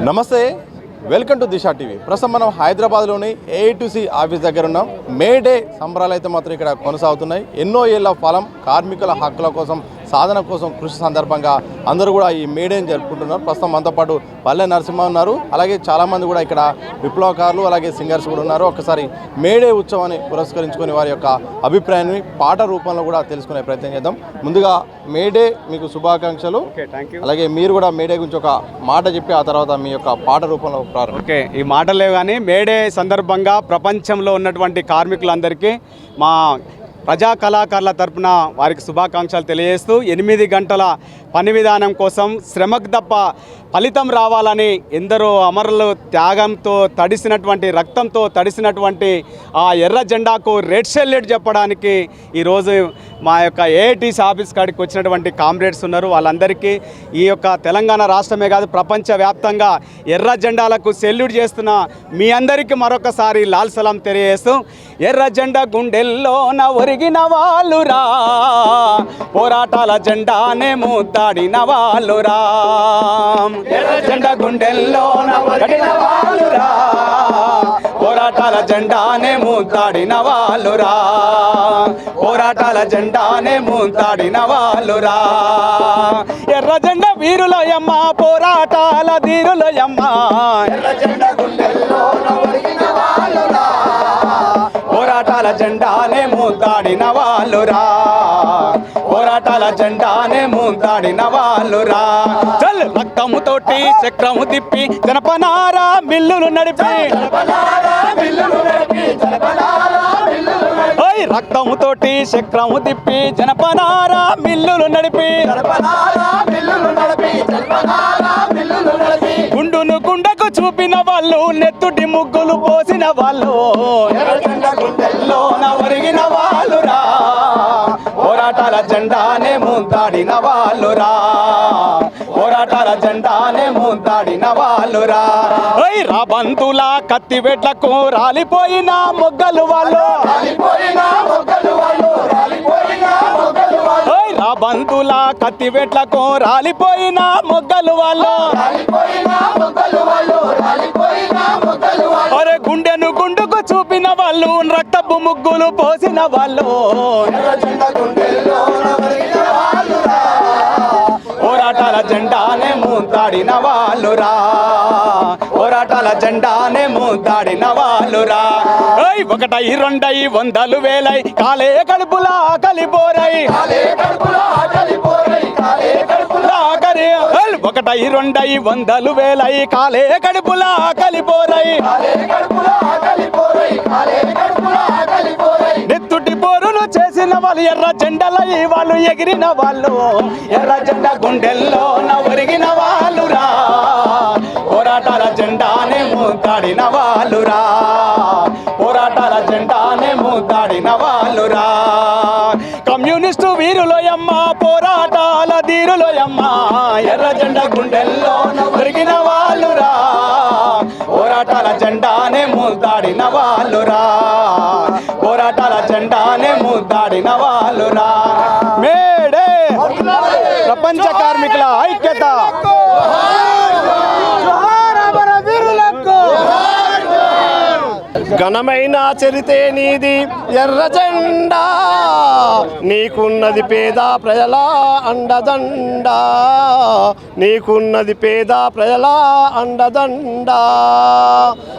నమస్తే, welcome to Disha TV. ప్రస్తుతం మనం హైదరాబాద్లోని ఏఐటీసీ ఆఫీస్ దగ్గర ఉన్నాం. మే డే సంబరాలు అయితే మాత్రం ఇక్కడ కొనసాగుతున్నాయి. ఎన్నో ఏళ్ల ఫలం కార్మికుల హక్కుల కోసం, సాధన కోసం కృషి సందర్భంగా అందరూ కూడా ఈ మే డేని జరుపుకుంటున్నారు. ప్రస్తుతం మనతో పాటు పల్లె నరసింహ ఉన్నారు. అలాగే చాలామంది కూడా ఇక్కడ విప్లవకారులు అలాగే సింగర్స్ కూడా ఉన్నారు. ఒకసారి మే డే ఉత్సవాన్ని పురస్కరించుకొని వారి యొక్క అభిప్రాయాన్ని పాట రూపంలో కూడా తెలుసుకునే ప్రయత్నం చేద్దాం. ముందుగా మే డే మీకు శుభాకాంక్షలు. అలాగే మీరు కూడా మే డే గురించి ఒక మాట చెప్పి ఆ తర్వాత మీ యొక్క పాట రూపంలో ప్రారంభం. ఓకే, ఈ మాటలే కానీ మే డే సందర్భంగా ప్రపంచంలో ఉన్నటువంటి కార్మికులందరికీ మా ప్రజా కళాకారుల తరపున వారికి శుభాకాంక్షలు తెలియజేస్తూ 8 గంటల పని విధానం కోసం శ్రమకు తప్ప ఫలితం రావాలని ఎందరో అమరులు త్యాగంతో తడిసినటువంటి రక్తంతో తడిసినటువంటి ఆ ఎర్ర జెండాకు రెడ్ సెల్యూట్ చెప్పడానికి ఈరోజు మా యొక్క ఏఐటీసీ ఆఫీస్ కాడికి వచ్చినటువంటి కామ్రేడ్స్ ఉన్నారు. వాళ్ళందరికీ ఈ యొక్క తెలంగాణ రాష్ట్రమే కాదు ప్రపంచవ్యాప్తంగా ఎర్ర జెండాలకు సెల్యూట్ చేస్తున్న మీ అందరికీ మరొకసారి లాల్ సలాం తెలియజేస్తూ, ఎర్ర జెండా గుండెల్లోన ఒరిగిన వాళ్ళురా, పోరాటాల జెండానే మూతాడిన వాళ్ళురా, ఎర్ర జెండా గుండెల్లోన ఒరిగిన వాళ్ళురా, పోరాటాల జెండానే మూతాడిన వాళ్ళురా, పోరాటాల జెండానే మూతాడిన వాళ్ళురా, ఎర్ర జెండా వీరులయమ్మ, పోరాటాల ధీరులయమ్మ, ఎర్ర జెండా గుండెల్లోన ఒరిగిన వాళ్ళురా, పోరాటాల జెండానే మూతాడిన వాళ్ళురా, పోరాటాల జెండానే మూతాడిన వాళ్ళురా. చల్ రక్తముతోటి చక్రము తిప్పి జనపనారా మిల్లులు నడిపి, రక్తముతోటి చక్రము తిప్పి జనపనారా మిల్లులు నడిపి, గుండును గుండెకు చూపిన వాళ్ళు, నెత్తుటి ముగ్గులు పోసిన వాళ్ళు, గుండెల్లోన ఒరిగిన వాళ్ళురా, పోరాటాల జెండానే మూతాడిన వాళ్ళురా, పోరాటాల జెండానే మూతాడిన వాళ్ళురా. రాబంతుల కత్తి వెట్లకు రాలిపోయిన మొగ్గలు వాళ్ళు, రాబంతుల కత్తి వెట్లకు రాలిపోయిన మొగ్గలు వాళ్ళు, అరే గుండెను గుండుకు చూపిన వాళ్ళు, రక్తపు ముగ్గులు పోసిన వాళ్ళు, పోరాటాల జెండానే మూతాడిన వాళ్ళురా, పోరాటాల జెండానే మూతాడిన వాళ్ళురా. 1 2 100 వేలై కాలే కడుపులా కలిపోరై, 1 2 100 వేలై కాలే కడుపులా కలిపోరై, నెత్తుటి పోరులు చేసిన వాళ్ళు, ఎర్ర జెండలై వాళ్ళు ఎగిరిన వాళ్ళు, ఎర్ర జెండా గుండెల్లో ఒరిగిన వాళ్ళురా, పోరాటాల జెండానే మూతాడిన వాళ్ళురా, పోరాటాల జెండానే మూతాడిన వాళ్ళురా. కమ్యూనిస్టు వీరులోయమ్మ, పోరాటాల ధీరులోయమ్మ, ఎర్ర జెండా గుండెల్లో ఒరిగిన వాళ్ళురా, పోరాటాల జెండానే మూతాడిన వాళ్ళురా, పోరాటాల జెండానే మూతాడిన వాళ్ళురా. మేడే ప్రపంచ కార్మికుల ఐక్యత, ఘనమైన చరితే నీది ఎర్ర జెండా, నీకున్నది పేద ప్రజల అండదండా, నీకున్నది పేద ప్రజల అండదండా.